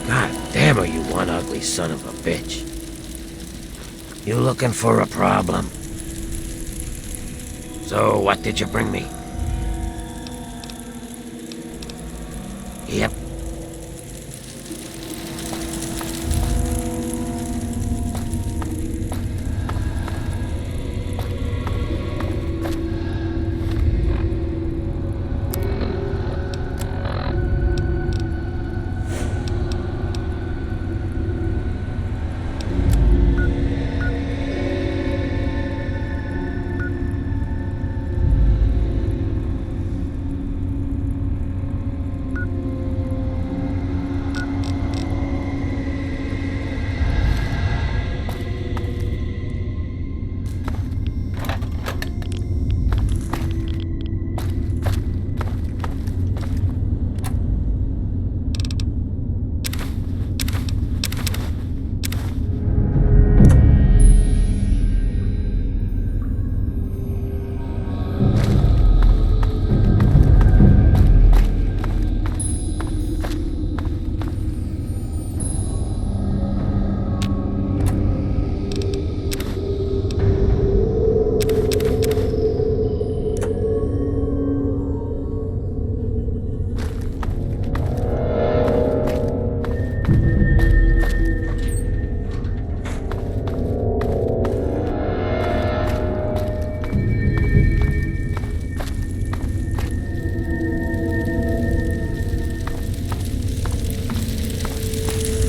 God damn her, you one ugly son of a bitch. You looking for a problem? So, what did you bring me? Yep.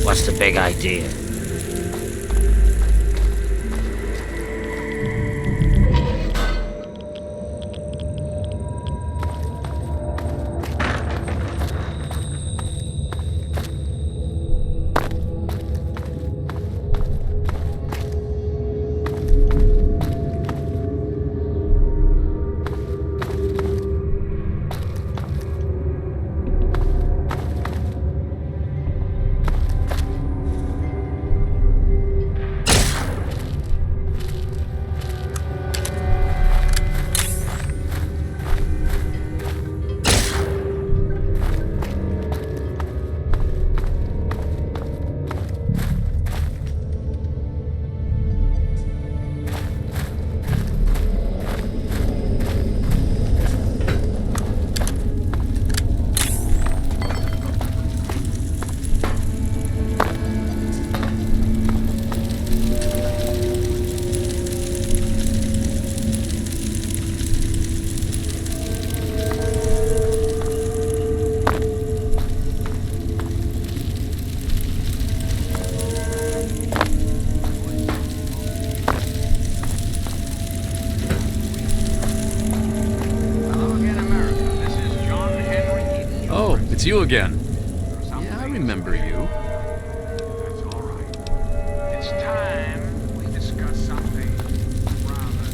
What's the big idea? It's you again. Yeah, I remember you. That's all right. It's time we discuss something rather.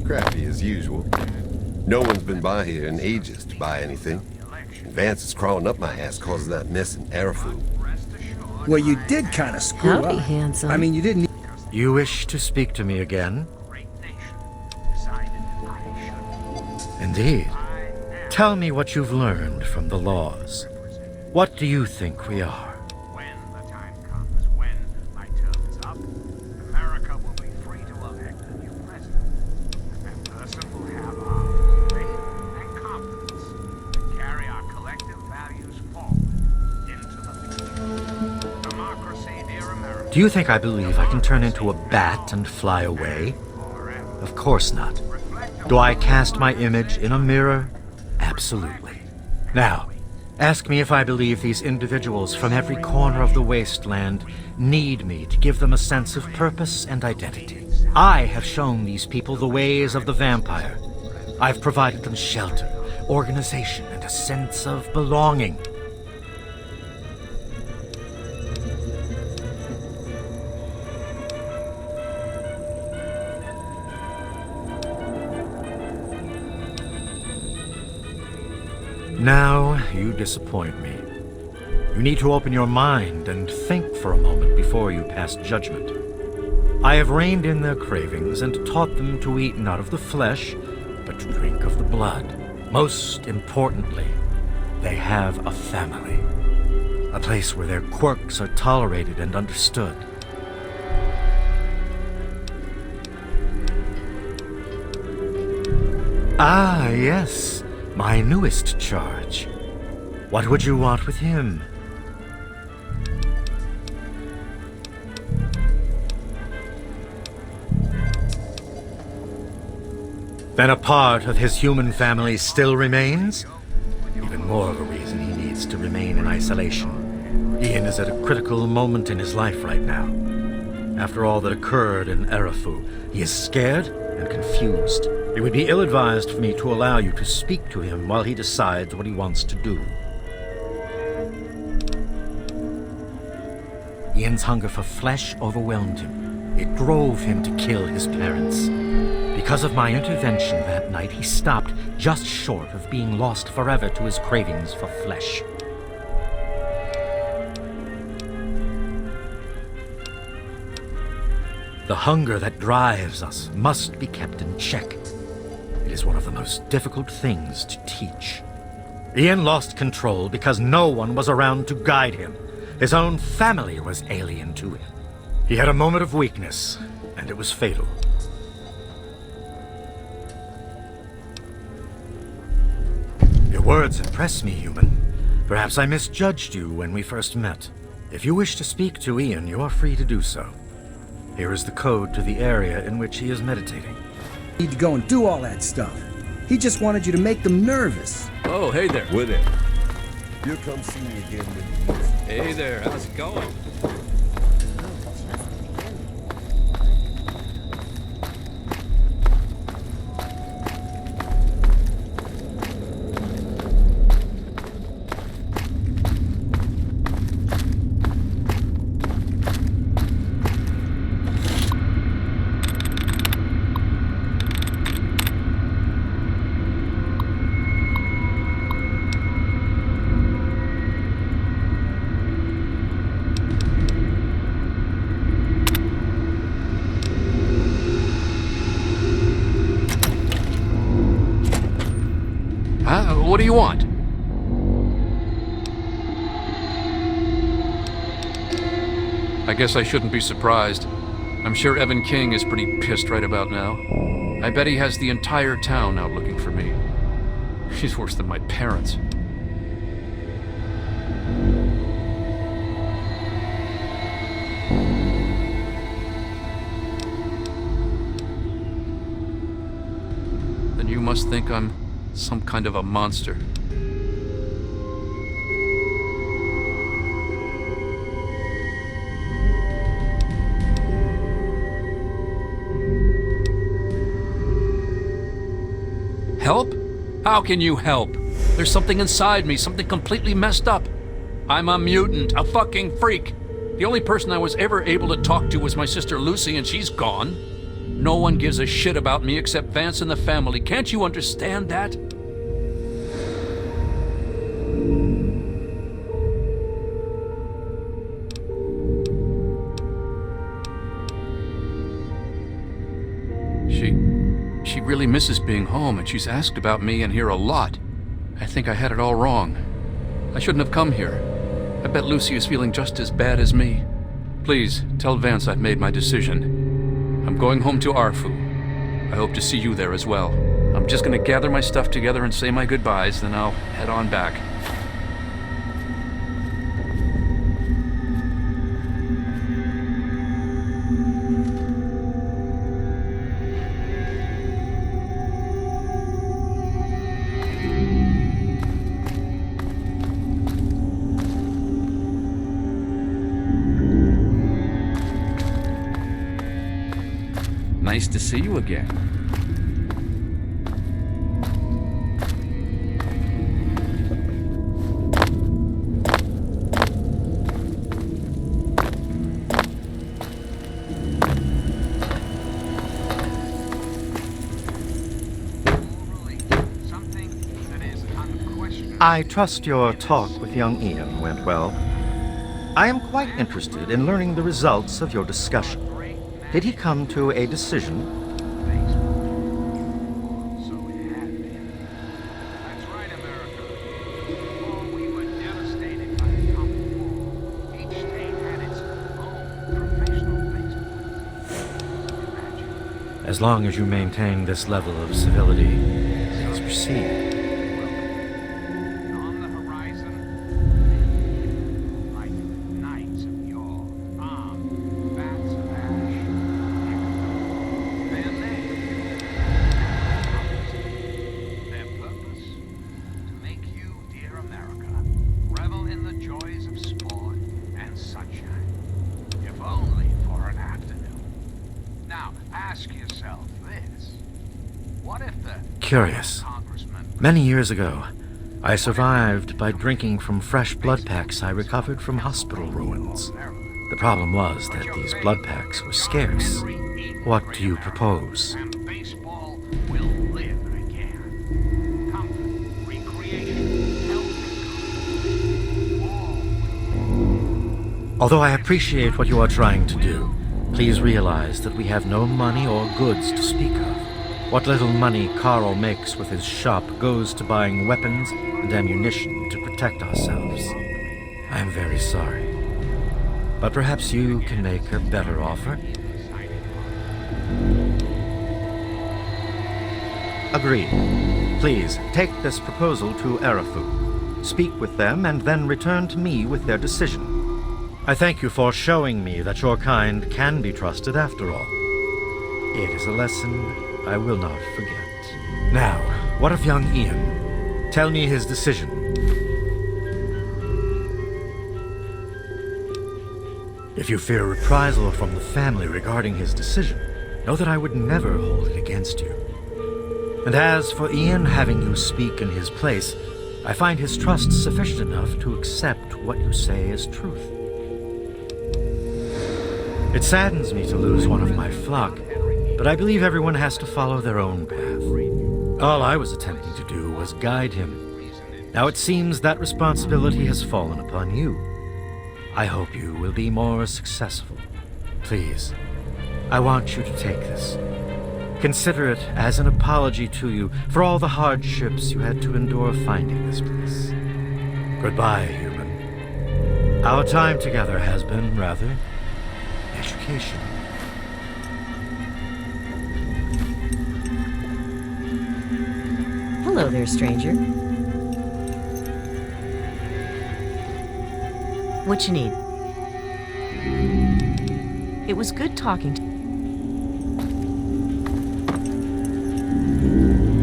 Crappy as usual. No one's been by here in ages to buy anything. Vance is crawling up my ass cause of that mess in Airfood. Well, you did kind of screw Howdy, up. handsome. I mean, you didn't... You wish to speak to me again? Indeed. Tell me what you've learned from the laws. What do you think we are? When the time comes, when my term is up, America will be free to elect a new president. That person will have our faith and confidence to carry our collective values forward into the future. Democracy, dear America. Do you think I believe I can turn into a bat and fly away? Forever. Of course not. Do I cast my image in a mirror? Absolutely. Now, ask me if I believe these individuals from every corner of the wasteland need me to give them a sense of purpose and identity. I have shown these people the ways of the vampire. I've provided them shelter, organization, and a sense of belonging. Now, you disappoint me. You need to open your mind and think for a moment before you pass judgment. I have reined in their cravings and taught them to eat not of the flesh, but to drink of the blood. Most importantly, they have a family. A place where their quirks are tolerated and understood. Ah, yes. My newest charge. What would you want with him? Then a part of his human family still remains? Even more of a reason he needs to remain in isolation. Ian is at a critical moment in his life right now. After all that occurred in Erafu, he is scared and confused. It would be ill-advised for me to allow you to speak to him while he decides what he wants to do. Ian's hunger for flesh overwhelmed him. It drove him to kill his parents. Because of my intervention that night, he stopped just short of being lost forever to his cravings for flesh. The hunger that drives us must be kept in check. It is one of the most difficult things to teach. Ian lost control because no one was around to guide him. His own family was alien to him. He had a moment of weakness, and it was fatal. Your words impress me, human. Perhaps I misjudged you when we first met. If you wish to speak to Ian, you are free to do so. Here is the code to the area in which he is meditating. Need to go and do all that stuff. He just wanted you to make them nervous. Oh, hey there. Whatever. You'll come see me again when you Hey there, how's it going? What do you want? I guess I shouldn't be surprised. I'm sure Evan King is pretty pissed right about now. I bet he has the entire town out looking for me. He's worse than my parents. Then you must think I'm some kind of a monster. Help? How can you help? There's something inside me, something completely messed up. I'm a mutant, a fucking freak. The only person I was ever able to talk to was my sister Lucy, and she's gone. No one gives a shit about me except Vance and the family. Can't you understand that? She really misses being home, and she's asked about me and here a lot. I think I had it all wrong. I shouldn't have come here. I bet Lucy is feeling just as bad as me. Please, tell Vance I've made my decision. I'm going home to Arfu. I hope to see you there as well. I'm just gonna gather my stuff together and say my goodbyes, then I'll head on back. Nice to see you again. I trust your talk with young Ian went well. I am quite interested in learning the results of your discussion. Did he come to a decision? So it had been. That's right, America. Before we were devastated by the Common War, each state had its own professional baseball. Imagine. As long as you maintain this level of civility, please proceed. On the horizon, like knights of yore, armed, bats of ash, their name, their purpose, to make you, dear America, revel in the joys of sport and sunshine, if only for an afternoon. Now, ask yourself this. What if the Curious. congressman Many years ago, I survived by drinking from fresh blood packs I recovered from hospital ruins. The problem was that these blood packs were scarce. What do you propose? and baseball will live again? Comfort, recreation, health, all. Although I appreciate what you are trying to do, please realize that we have no money or goods to speak of. What little money Carl makes with his shop goes to buying weapons and ammunition to protect ourselves. I am very sorry. But perhaps you can make a better offer? Agreed. Please, take this proposal to Arafu. Speak with them and then return to me with their decision. I thank you for showing me that your kind can be trusted after all. It is a lesson I will not forget. Now, what of young Ian? Tell me his decision. If you fear reprisal from the family regarding his decision, know that I would never hold it against you. And as for Ian having you speak in his place, I find his trust sufficient enough to accept what you say as truth. It saddens me to lose one of my flock, but I believe everyone has to follow their own path. All I was attempting to do was guide him. Now it seems that responsibility has fallen upon you. I hope you will be more successful. Please, I want you to take this. Consider it as an apology to you for all the hardships you had to endure finding this place. Goodbye, human. Our time together has been, rather, educational. Hello there, stranger. What you need? It was good talking to you.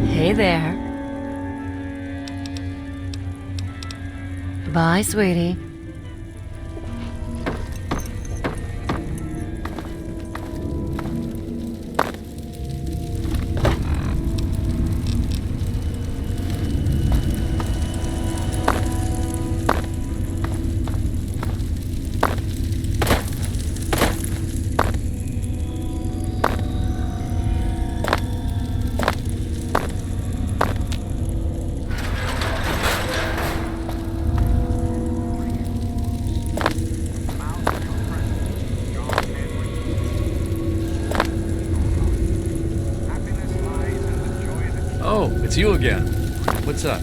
Hey there. Bye, sweetie. Oh, it's you again. What's up?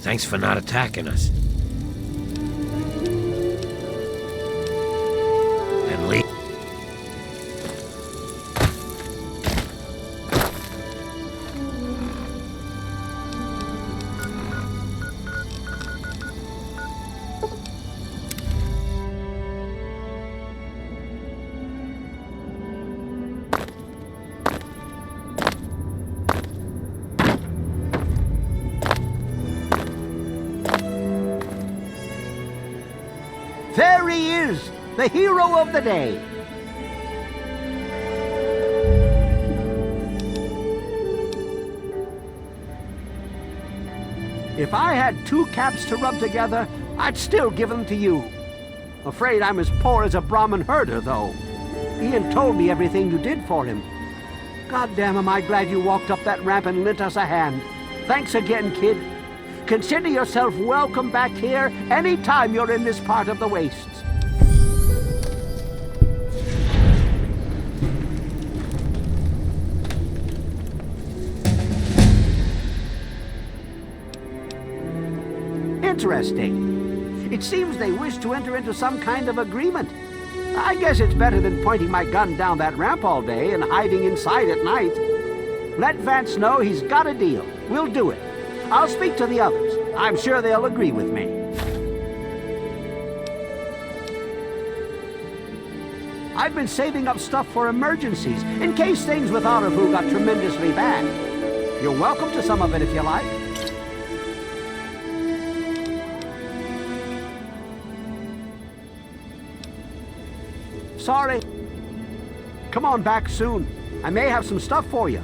Thanks for not attacking us. And leave. There he is, the hero of the day. If I had 2 caps to rub together, I'd still give them to you. Afraid I'm as poor as a Brahmin herder, though. Ian told me everything you did for him. Goddamn, am I glad you walked up that ramp and lent us a hand. Thanks again, kid. Consider yourself welcome back here any time you're in this part of the wastes. Interesting. It seems they wish to enter into some kind of agreement. I guess it's better than pointing my gun down that ramp all day and hiding inside at night. Let Vance know he's got a deal. We'll do it. I'll speak to the others. I'm sure they'll agree with me. I've been saving up stuff for emergencies, in case things with Aravu got tremendously bad. You're welcome to some of it if you like. Sorry. Come on back soon. I may have some stuff for you.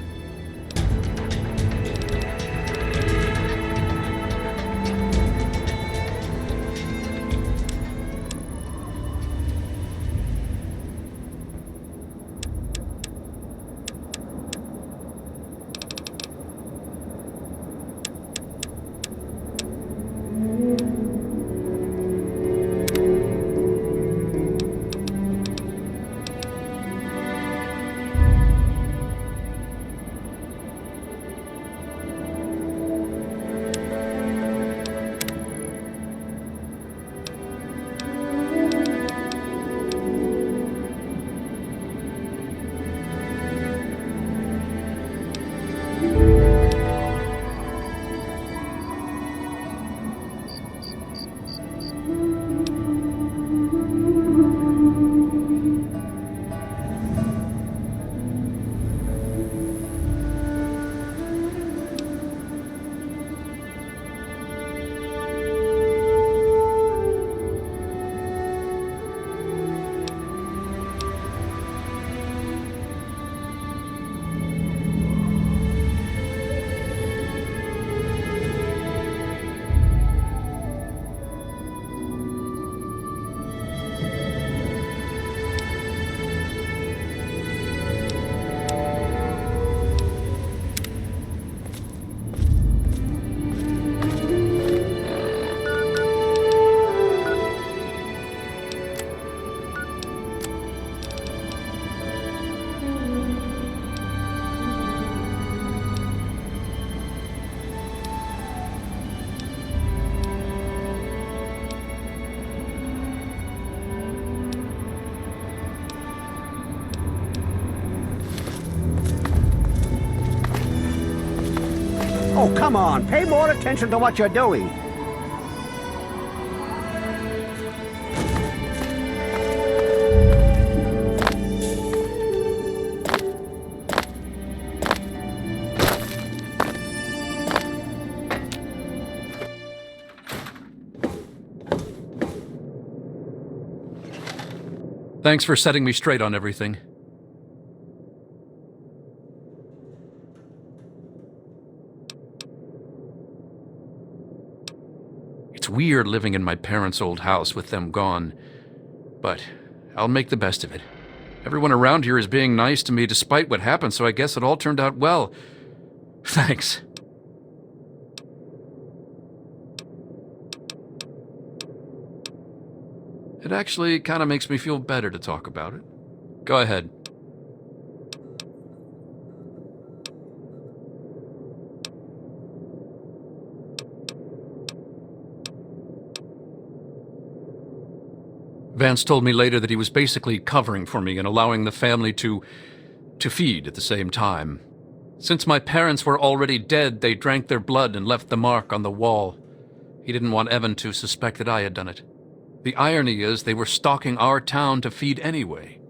Oh, come on. Pay more attention to what you're doing. Thanks for setting me straight on everything. It's weird living in my parents' old house with them gone, but I'll make the best of it. Everyone around here is being nice to me despite what happened, so I guess it all turned out well. Thanks. It actually kind of makes me feel better to talk about it. Go ahead. Vance told me later that he was basically covering for me and allowing the family to feed at the same time. Since my parents were already dead, they drank their blood and left the mark on the wall. He didn't want Evan to suspect that I had done it. The irony is they were stalking our town to feed anyway.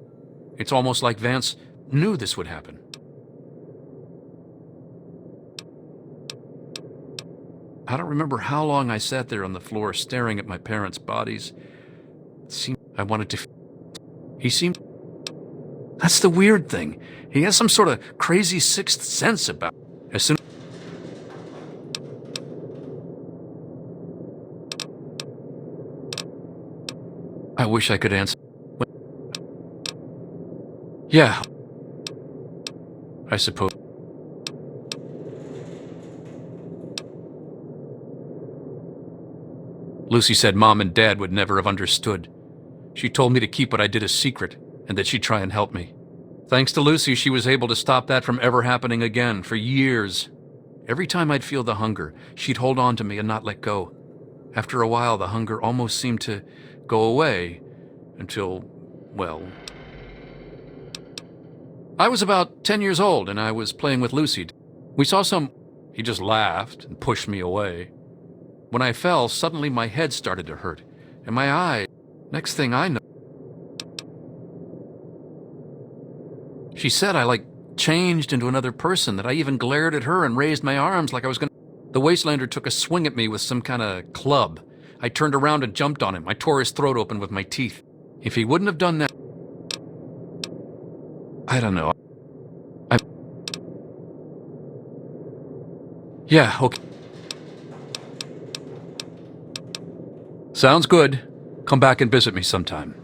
It's almost like Vance knew this would happen. I don't remember how long I sat there on the floor staring at my parents' bodies. It seemed I wanted to... He seemed... That's the weird thing. He has some sort of crazy sixth sense about it. As soon... I wish I could answer... Yeah. I suppose. Lucy said Mom and Dad would never have understood. She told me to keep what I did a secret, and that she'd try and help me. Thanks to Lucy, she was able to stop that from ever happening again for years. Every time I'd feel the hunger, she'd hold on to me and not let go. After a while, the hunger almost seemed to go away, until, well... I was about 10 years old, and I was playing with Lucy. We saw some... He just laughed and pushed me away. When I fell, suddenly my head started to hurt, and my eye... Next thing I know... She said I, changed into another person, that I even glared at her and raised my arms like I was gonna... The Wastelander took a swing at me with some kind of club. I turned around and jumped on him. I tore his throat open with my teeth. If he wouldn't have done that... I don't know. Yeah, okay. Sounds good. Come back and visit me sometime.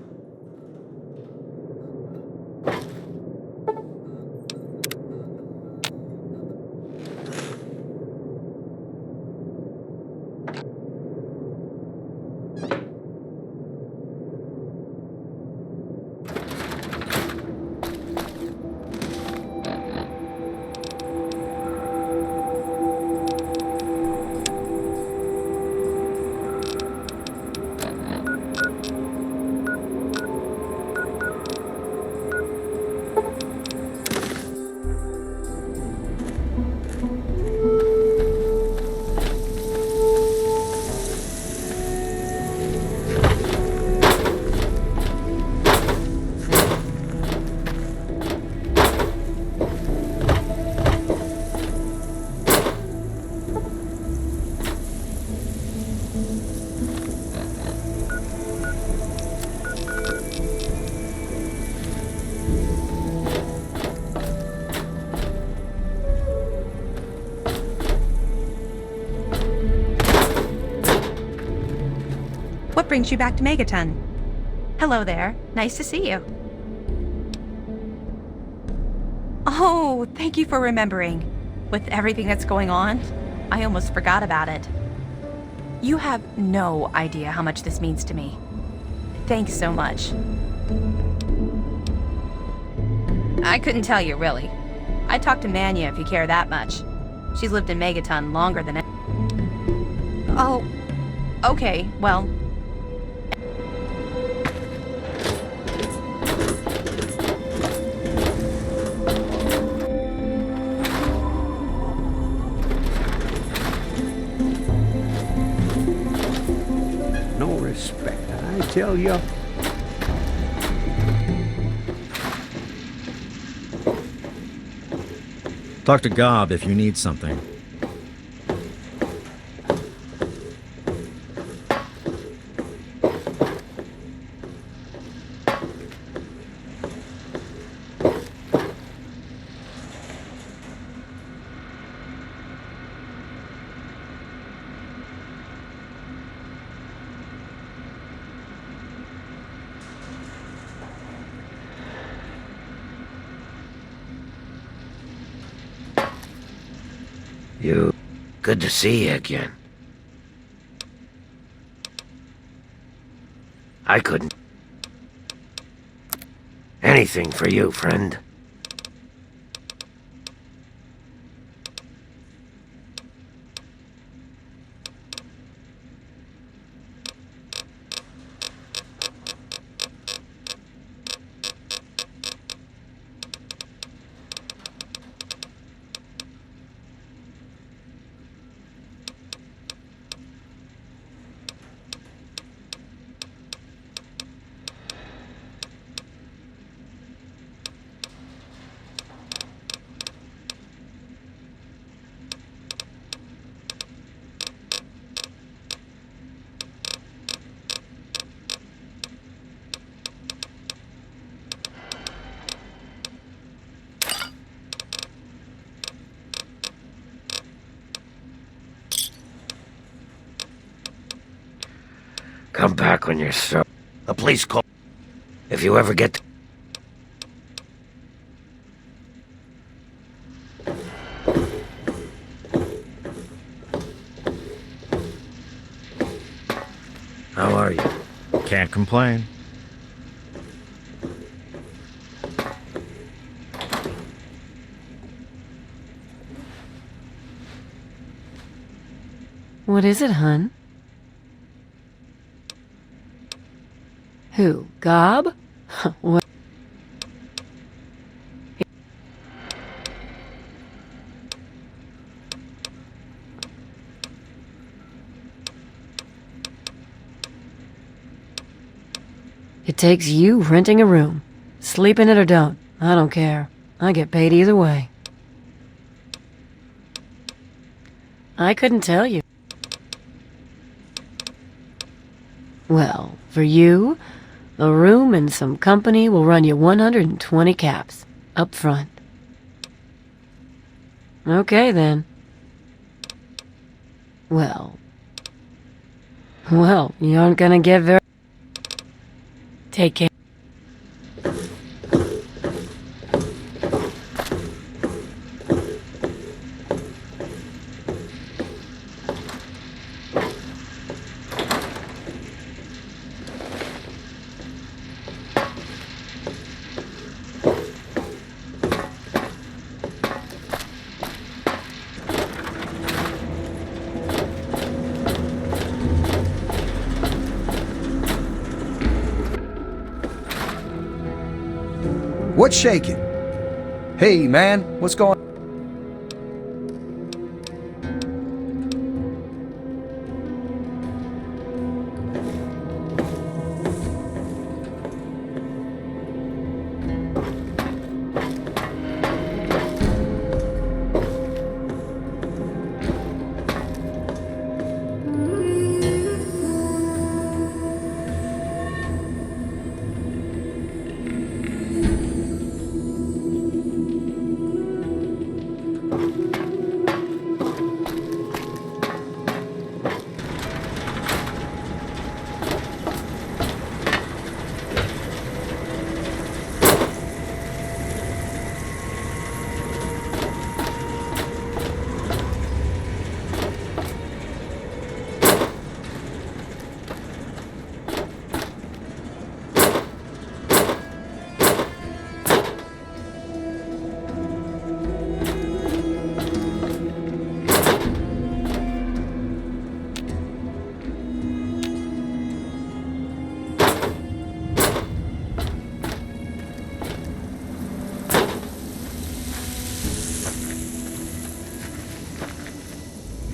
What brings you back to Megaton? Hello there. Nice to see you. Oh, thank you for remembering. With everything that's going on, I almost forgot about it. You have no idea how much this means to me. Thanks so much. I couldn't tell you, really. I'd talk to Manya if you care that much. She's lived in Megaton longer than... Oh, okay, well... No respect, I tell you. Talk to Gob if you need something. Good to see you again. I couldn't... Anything for you, friend. Come back when you're sober. A police call. If you ever get... How are you? Can't complain. What is it, hun? Who? Gob? What? It takes you renting a room. Sleep in it or don't. I don't care. I get paid either way. I couldn't tell you. Well, for you, a room and some company will run you 120 caps, up front. Okay, then. Well, you aren't gonna get very... Take care. What's shaking? Hey, man, what's going on?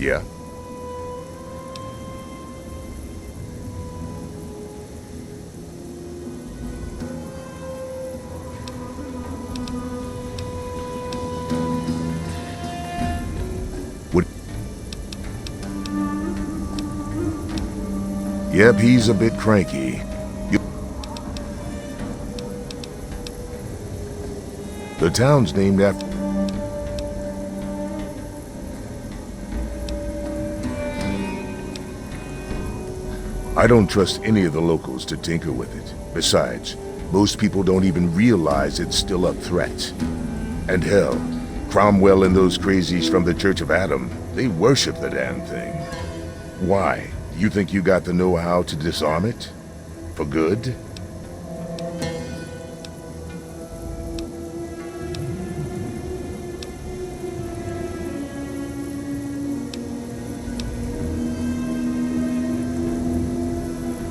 Yeah. What? Yep, he's a bit cranky. The town's named after... I don't trust any of the locals to tinker with it. Besides, most people don't even realize it's still a threat. And hell, Cromwell and those crazies from the Church of Adam, they worship the damn thing. Why? You think you got the know-how to disarm it? For good?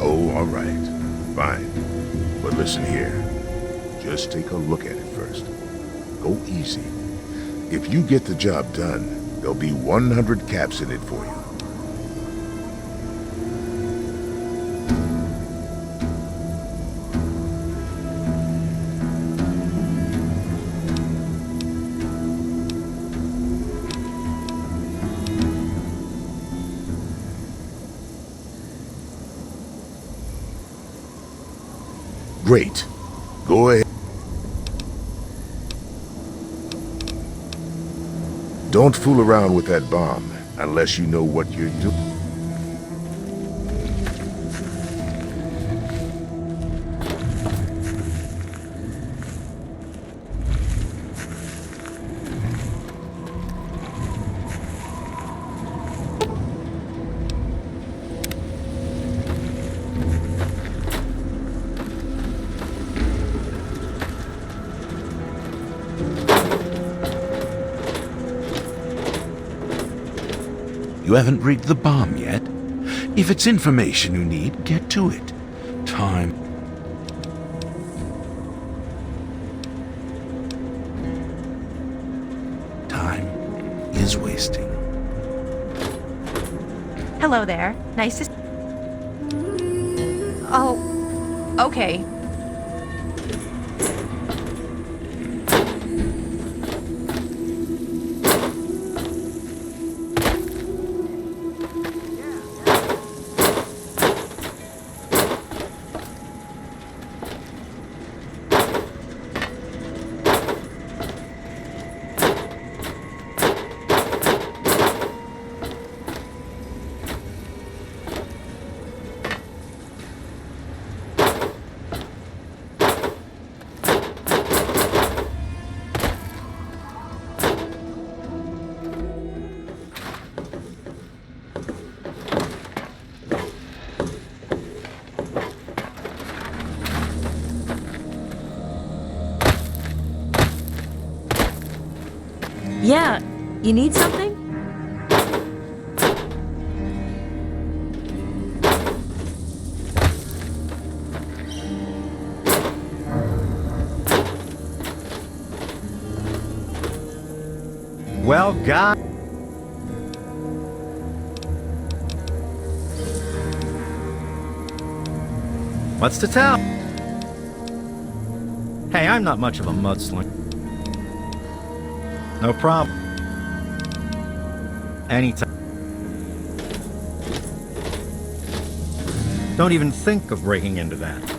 Oh, all right. Fine. But listen here. Just take a look at it first. Go easy. If you get the job done, there'll be 100 caps in it for you. Great. Go ahead. Don't fool around with that bomb unless you know what you're doing. You haven't rigged the bomb yet. If it's information you need, get to it. Time is wasting. Hello there. Nice to... Oh, okay. Yeah, you need something? Well, God. What's to tell? Hey, I'm not much of a mudslinger. No problem. Anytime. Don't even think of breaking into that.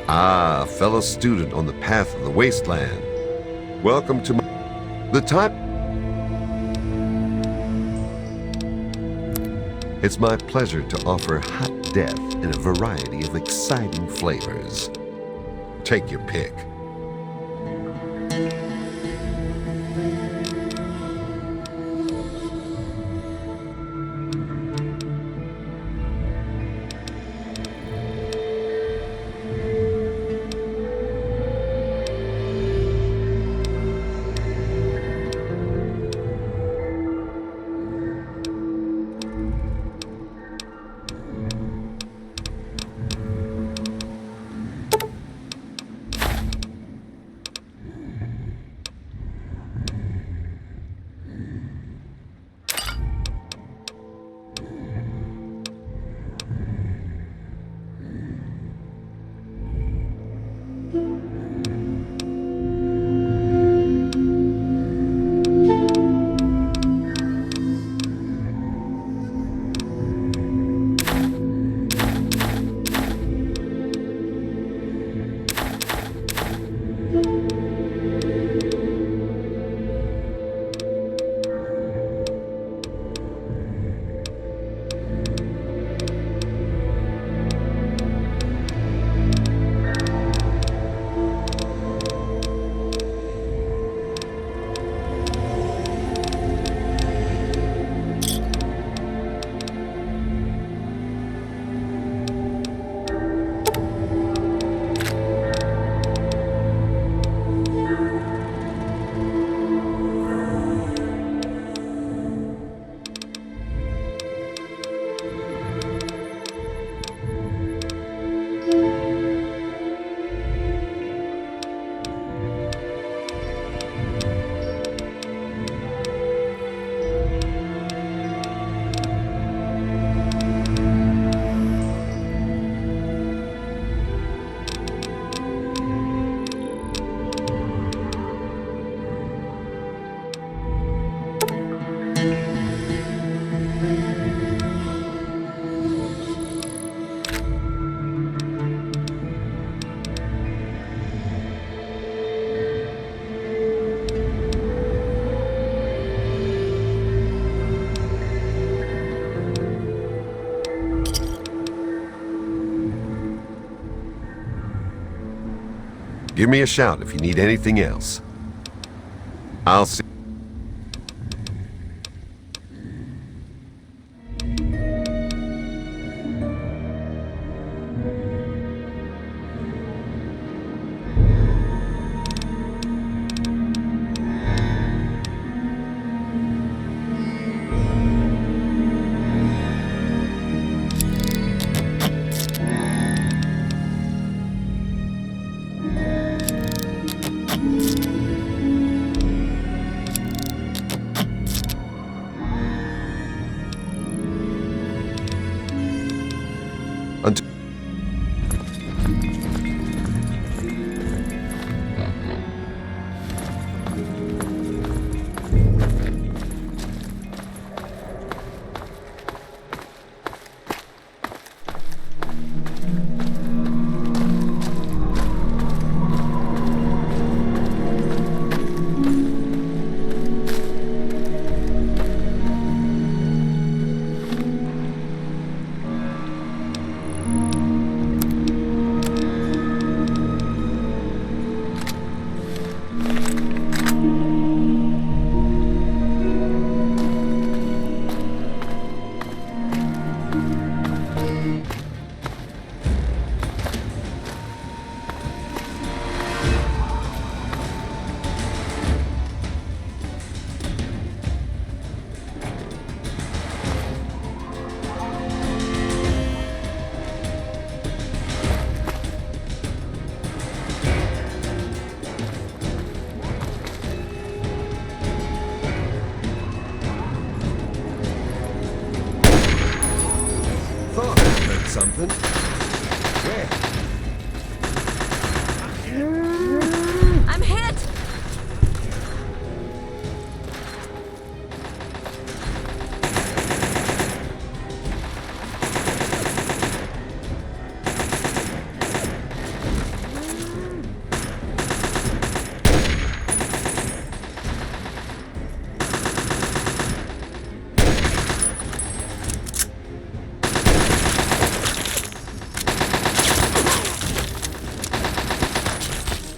Ah, fellow student on the path of the wasteland. Welcome to the time. It's my pleasure to offer hot death in a variety of exciting flavors. Take your pick. Give me a shout if you need anything else. I'll see. something? Where? I'm hit!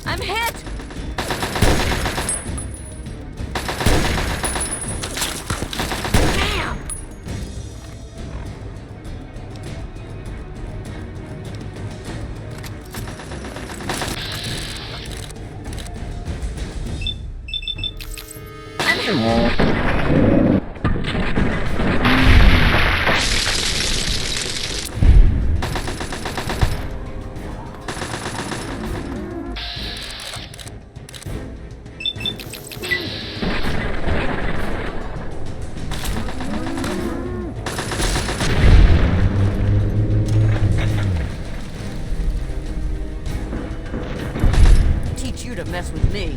I'm hit! Damn! I'm hit! Teach you to mess with me.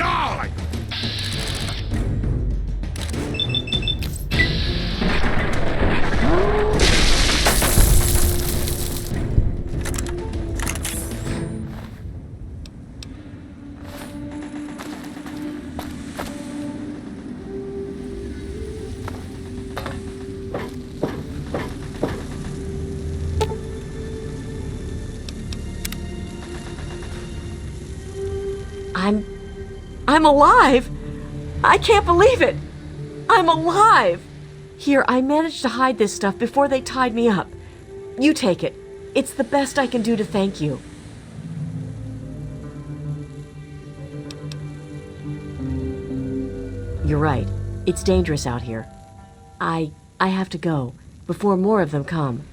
Die! I'm alive! I can't believe it! I'm alive! Here, I managed to hide this stuff before they tied me up. You take it. It's the best I can do to thank you. You're right. It's dangerous out here. I have to go before more of them come.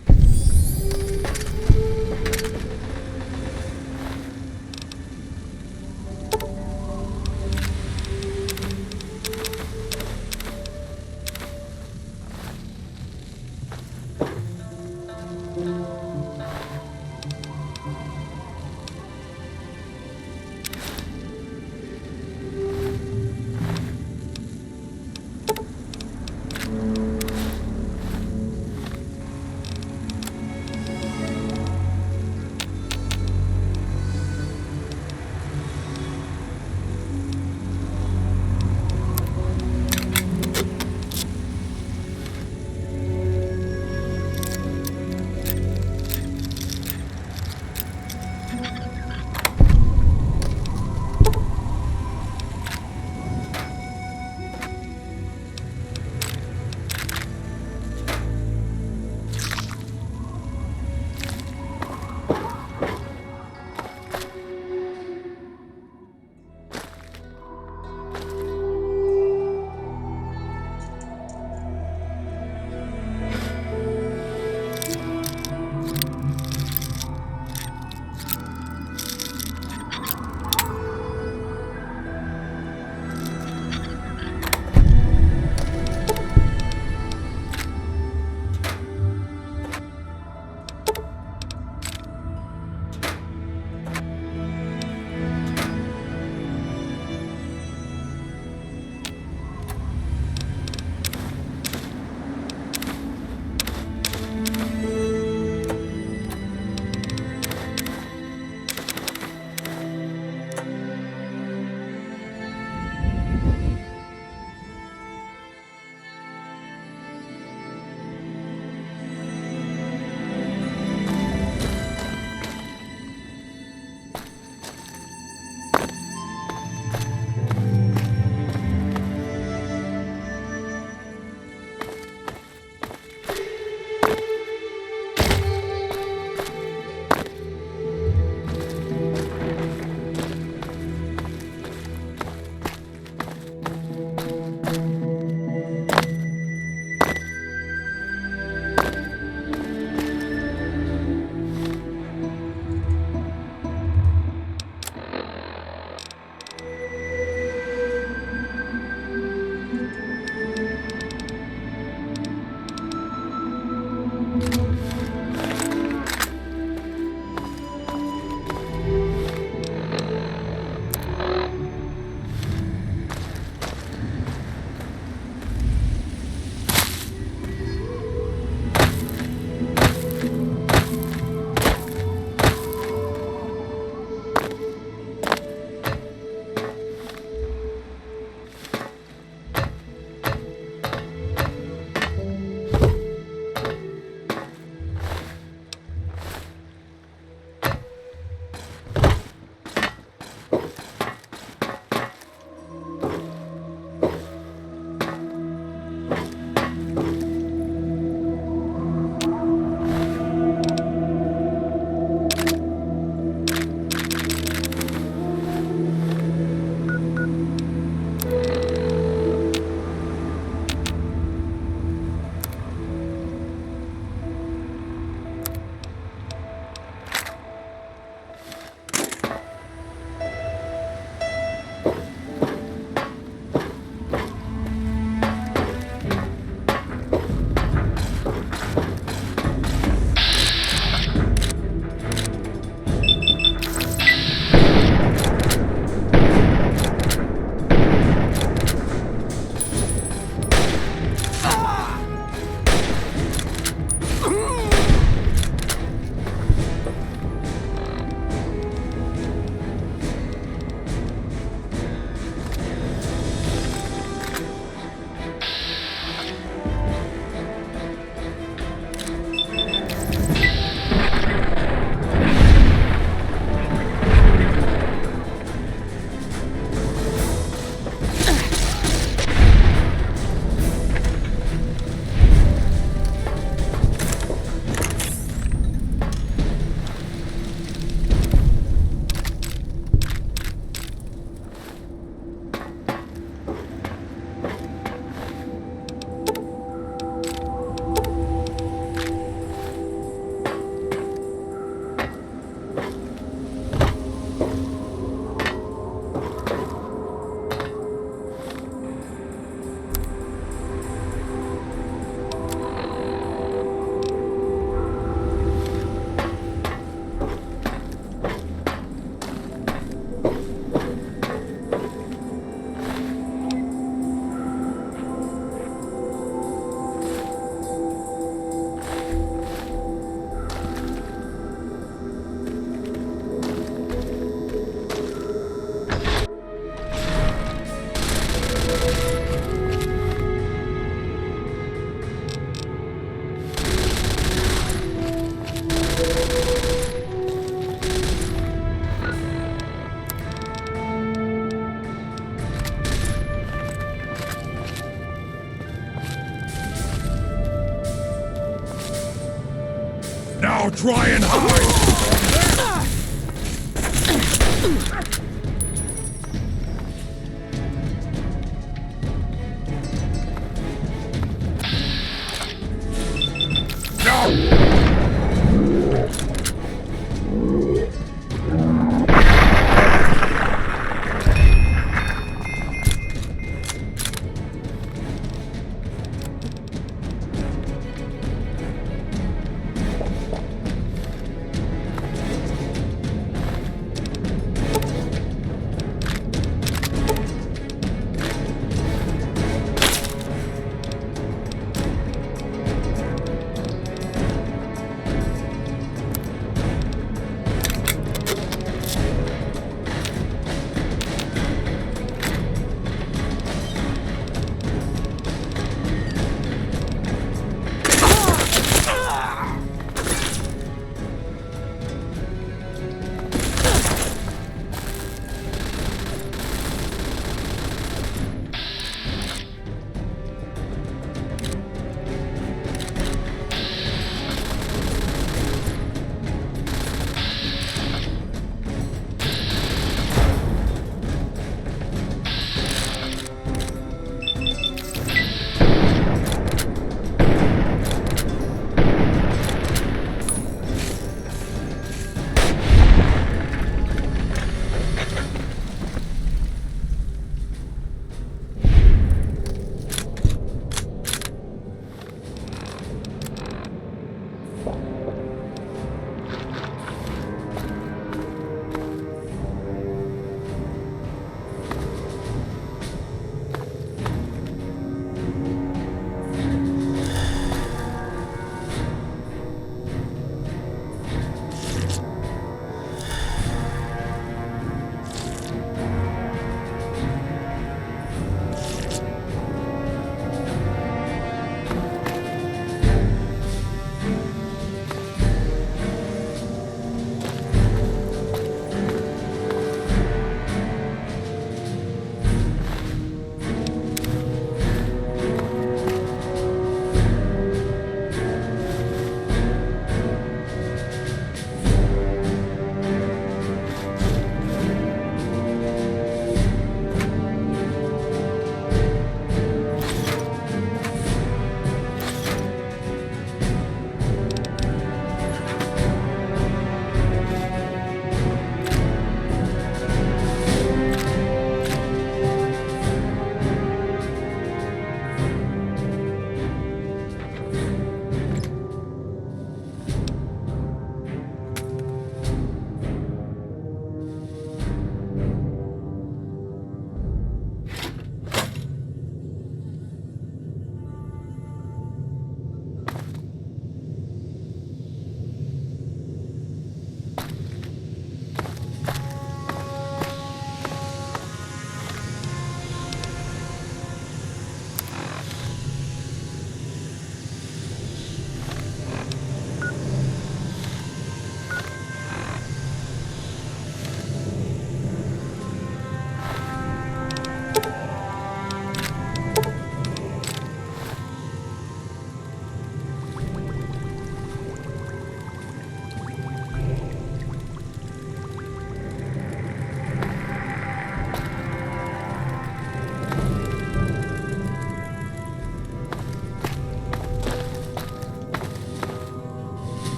Now try and hide!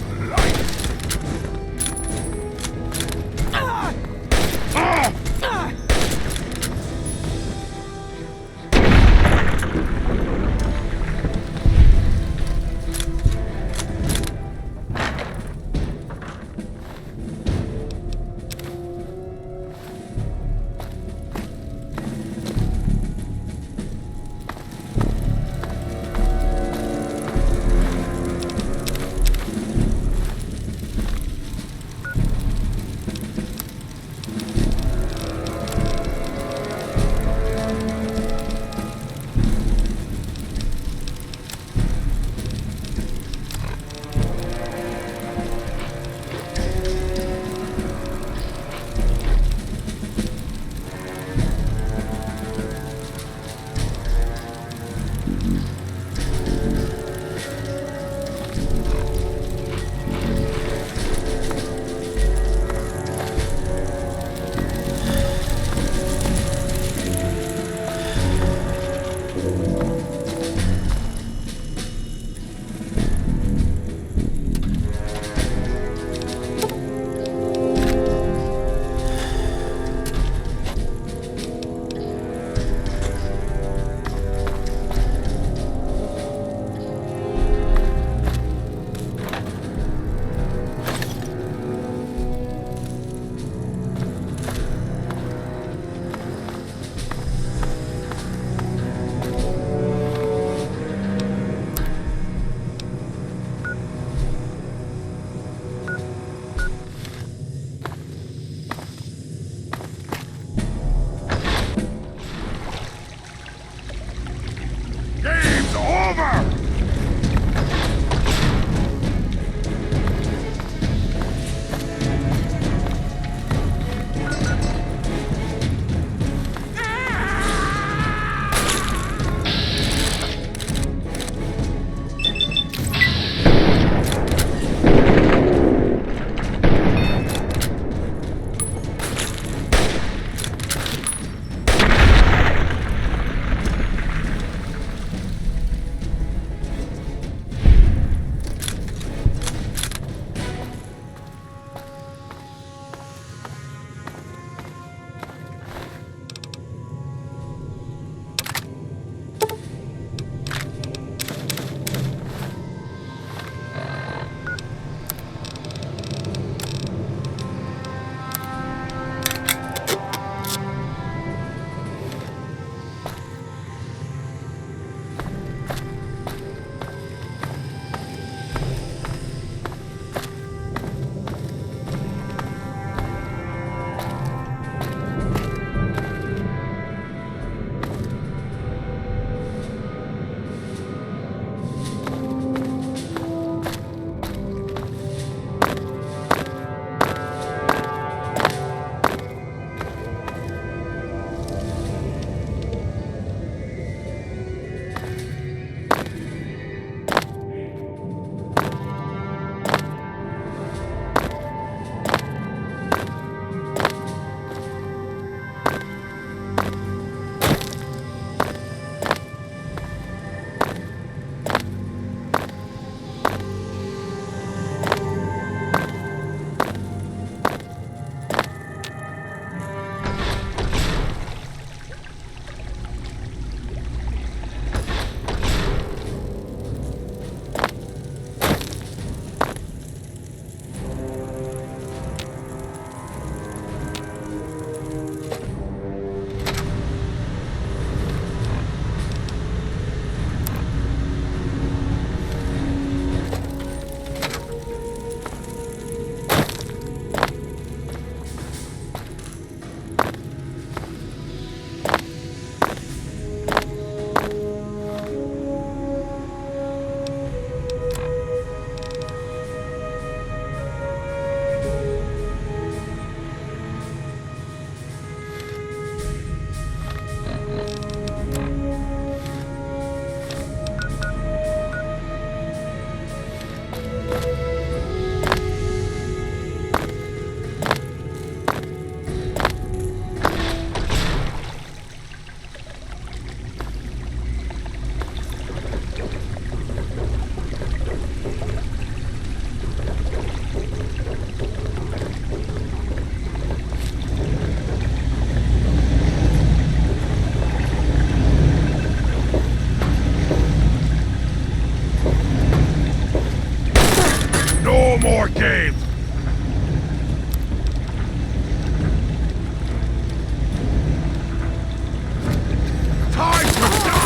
this life. No more games! Time to stop!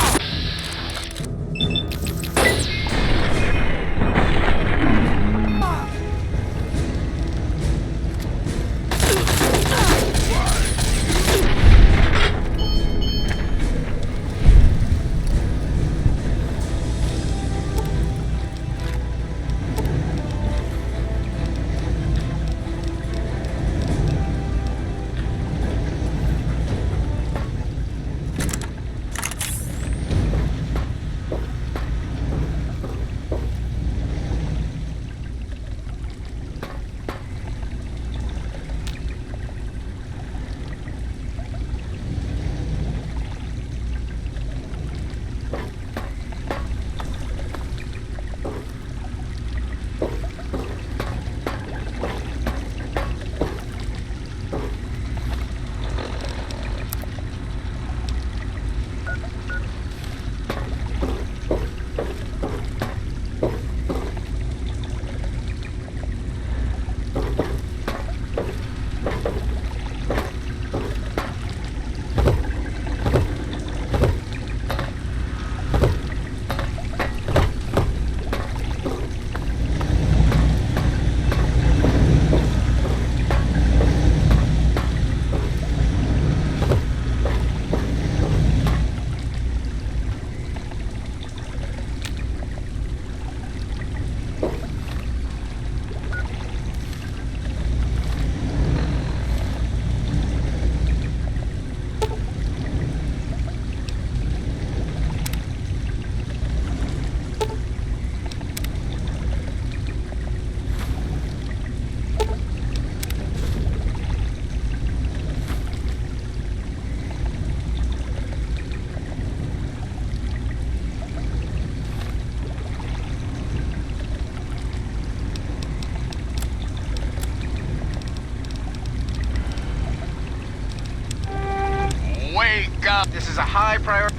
Wake up! This is a high priority.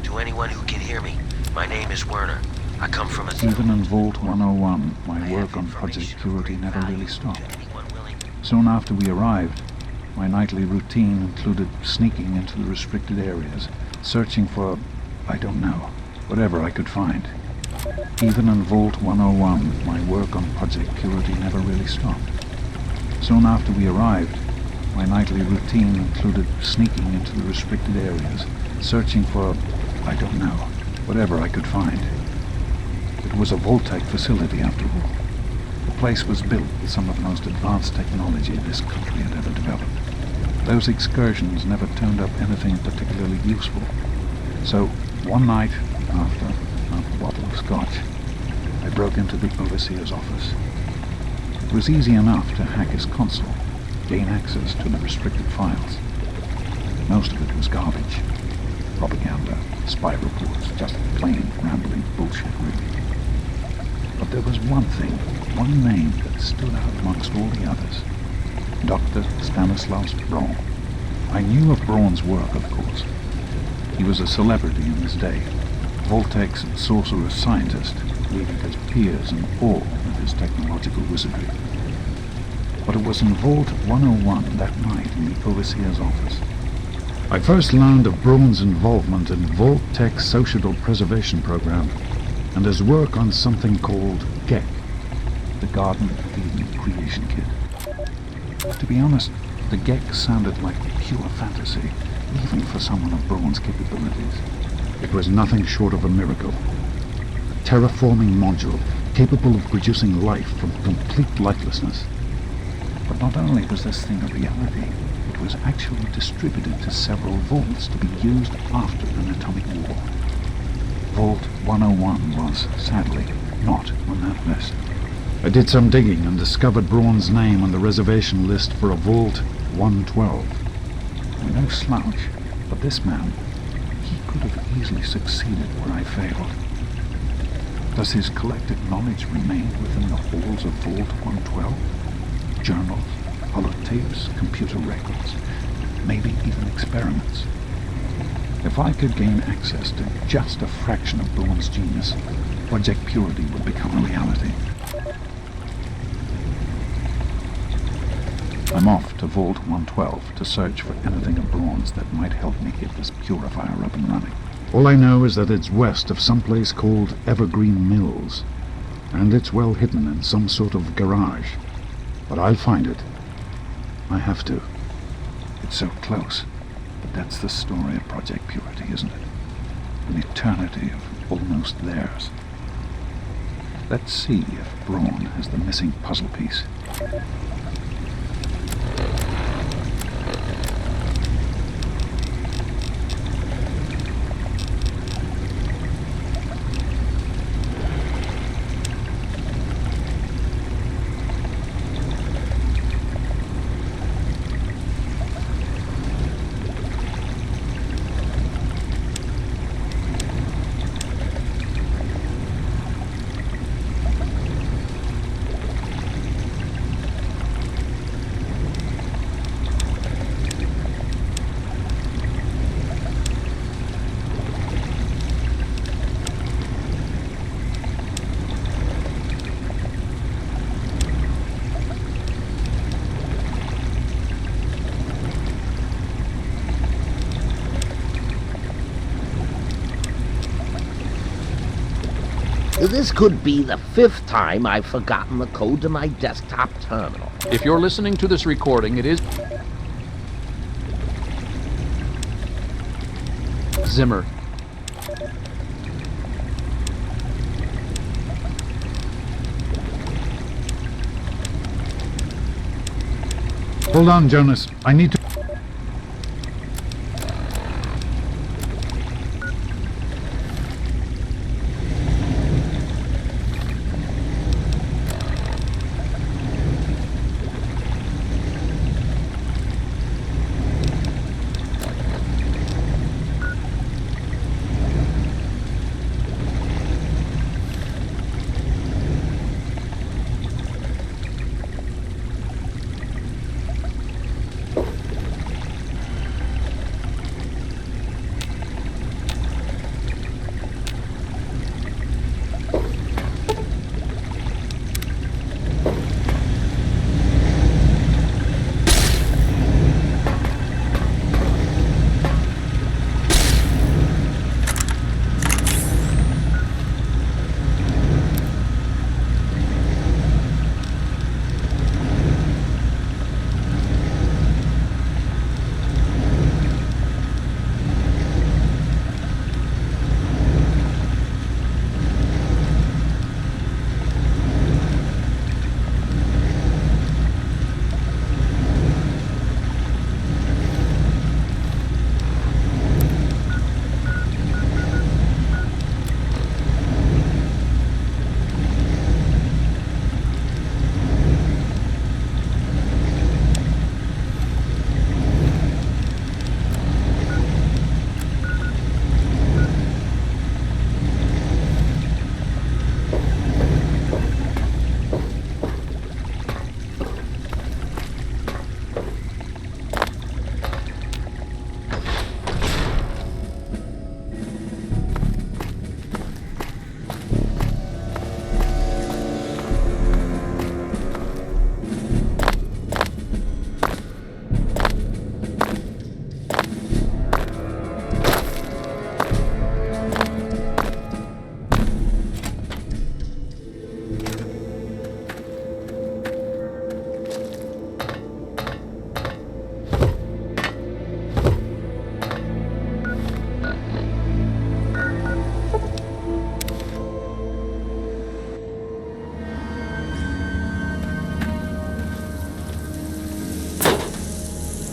To anyone who can hear me, my name is Werner. I come from a... Even in Vault 101, my work on Project Security never really stopped. Soon after we arrived, my nightly routine included sneaking into the restricted areas, searching for, I don't know, whatever I could find. Even in Vault 101, my work on Project Security never really stopped. Soon after we arrived, my nightly routine included sneaking into the restricted areas, searching for, I don't know, whatever I could find. It was a Vault-Tec facility, after all. The place was built with some of the most advanced technology this country had ever developed. Those excursions never turned up anything particularly useful. So, one night, after a bottle of scotch, I broke into the overseer's office. It was easy enough to hack his console, gain access to the restricted files. Most of it was garbage. Propaganda, spy reports, just plain rambling bullshit, really. But there was one thing, one name that stood out amongst all the others. Dr. Stanislaus Braun. I knew of Braun's work, of course. He was a celebrity in his day, Vault-Tec's sorcerer's scientist, leaving his peers in awe of his technological wizardry. But it was in Vault 101 that night in the overseer's office I first learned of Braun's involvement in Vault-Tec's Societal Preservation Program and his work on something called GECK, the Garden of Eden Creation Kit. To be honest, the GECK sounded like pure fantasy, even for someone of Braun's capabilities. It was nothing short of a miracle. A terraforming module capable of producing life from complete lifelessness. But not only was this thing a reality, it was actually distributed to several vaults to be used after an atomic war. Vault 101 was, sadly, not on that list. I did some digging and discovered Braun's name on the reservation list for a Vault 112. No slouch, but this man, he could have easily succeeded where I failed. Does his collected knowledge remain within the halls of Vault 112? Journals, holotapes, computer records, maybe even experiments. If I could gain access to just a fraction of Braun's genius, Project Purity would become a reality. I'm off to Vault 112 to search for anything of bronze that might help me get this purifier up and running. All I know is that it's west of some place called Evergreen Mills, and it's well hidden in some sort of garage. But I'll find it. I have to. It's so close. But that's the story of Project Purity, isn't it? An eternity of almost theirs. Let's see if Braun has the missing puzzle piece. This could be the 5th time I've forgotten the code to my desktop terminal. If you're listening to this recording, it is Zimmer. Hold on, Jonas. I need to...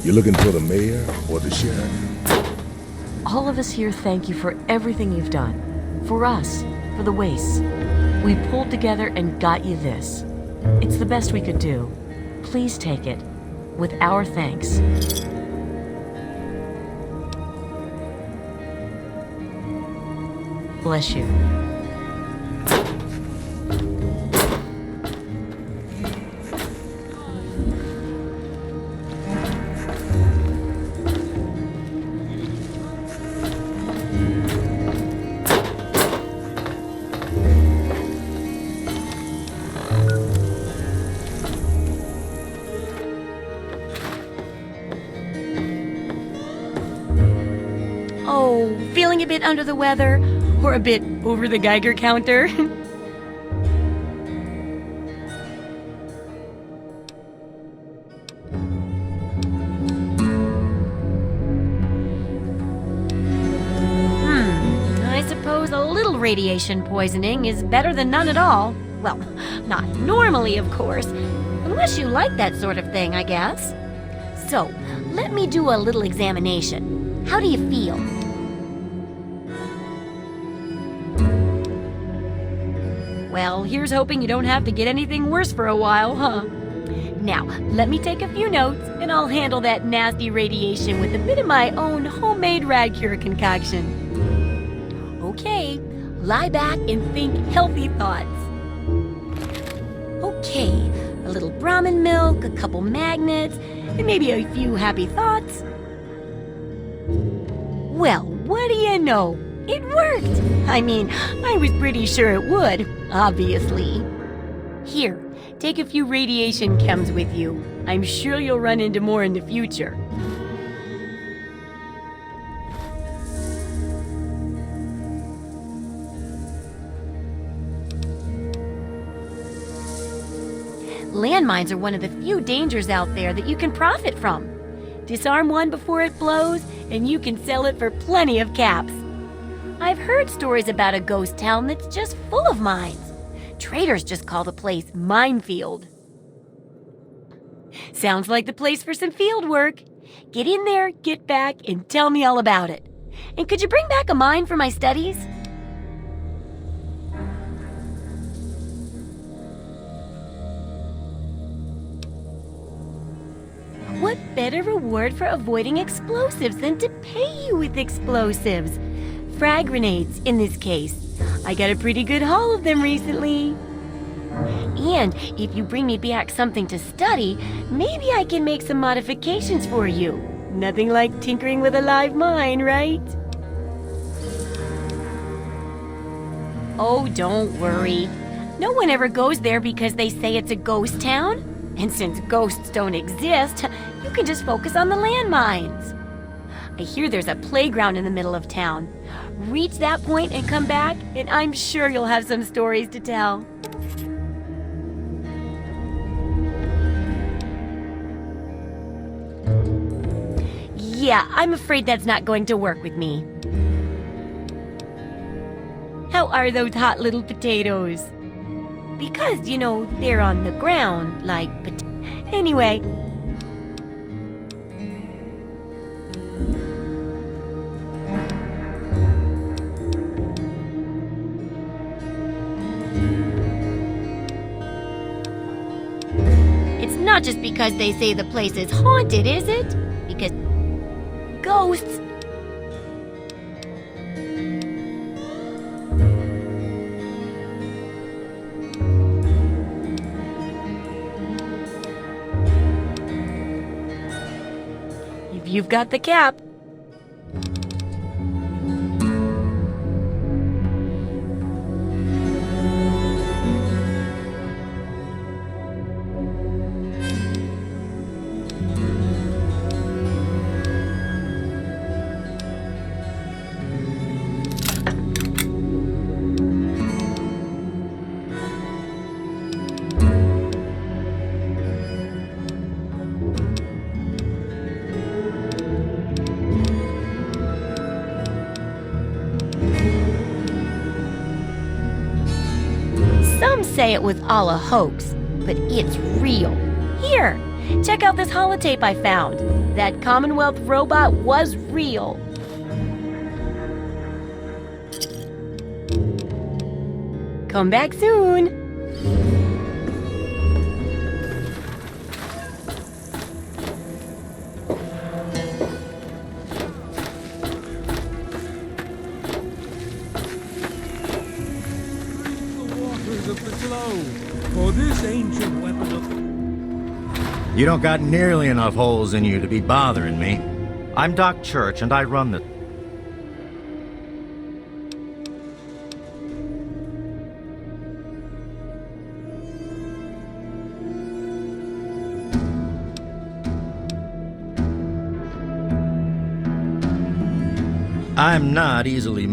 You looking for the mayor or the sheriff? All of us here thank you for everything you've done. For us, for the wastes. We pulled together and got you this. It's the best we could do. Please take it. With our thanks. Bless you. feeling a bit under the weather or a bit over the Geiger counter? I suppose a little radiation poisoning is better than none at all. Well, not normally, of course, unless you like that sort of thing, I guess. So, let me do a little examination. How do you feel? Well, here's hoping you don't have to get anything worse for a while, huh? Now, let me take a few notes, and I'll handle that nasty radiation with a bit of my own homemade Radcure concoction. Okay, lie back and think healthy thoughts. Okay, a little Brahmin milk, a couple magnets, and maybe a few happy thoughts. Well, what do you know? It worked! I mean, I was pretty sure it would, obviously. Here, take a few radiation chems with you. I'm sure you'll run into more in the future. Landmines are one of the few dangers out there that you can profit from. Disarm one before it blows, and you can sell it for plenty of caps. I've heard stories about a ghost town that's just full of mines. Traders just call the place Minefield. Sounds like the place for some field work. Get in there, get back, and tell me all about it. And could you bring back a mine for my studies? What better reward for avoiding explosives than to pay you with explosives? Frag grenades, in this case. I got a pretty good haul of them recently. And if you bring me back something to study, maybe I can make some modifications for you. Nothing like tinkering with a live mine, right? Oh, don't worry. No one ever goes there because they say it's a ghost town. And since ghosts don't exist, you can just focus on the landmines. I hear there's a playground in the middle of town. Reach that point and come back, and I'm sure you'll have some stories to tell. Yeah, I'm afraid that's not going to work with me. How are those hot little potatoes? Because, you know, they're on the ground, like anyway. It's not just because they say the place is haunted, is it? Because ghosts. You've got the cap. Some say it was all a hoax, but it's real. Here, check out this holotape I found. That Commonwealth robot was real. Come back soon. For this ancient weapon of... You don't got nearly enough holes in you to be bothering me. I'm Doc Church, and I run the... I'm not easily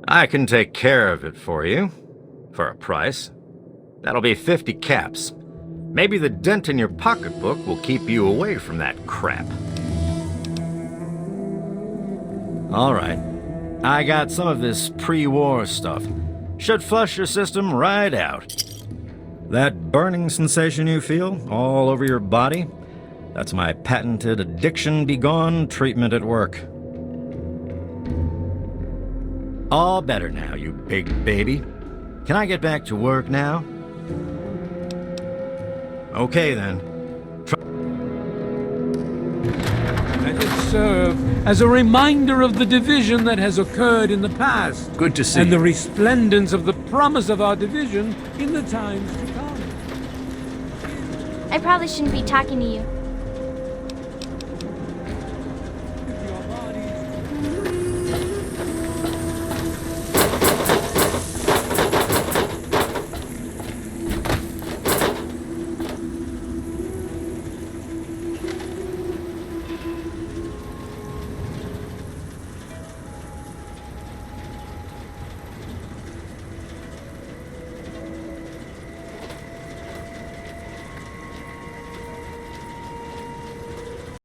I can take care of it for you. For a price. That'll be 50 caps. Maybe the dent in your pocketbook will keep you away from that crap. All right. I got some of this pre-war stuff. Should flush your system right out. That burning sensation you feel all over your body? That's my patented addiction be gone treatment at work. All better now, you big baby. Can I get back to work now? Okay, then. Let it serve as a reminder of the division that has occurred in the past. Good to see And the you. resplendence of the promise of our division in the times to come. I probably shouldn't be talking to you.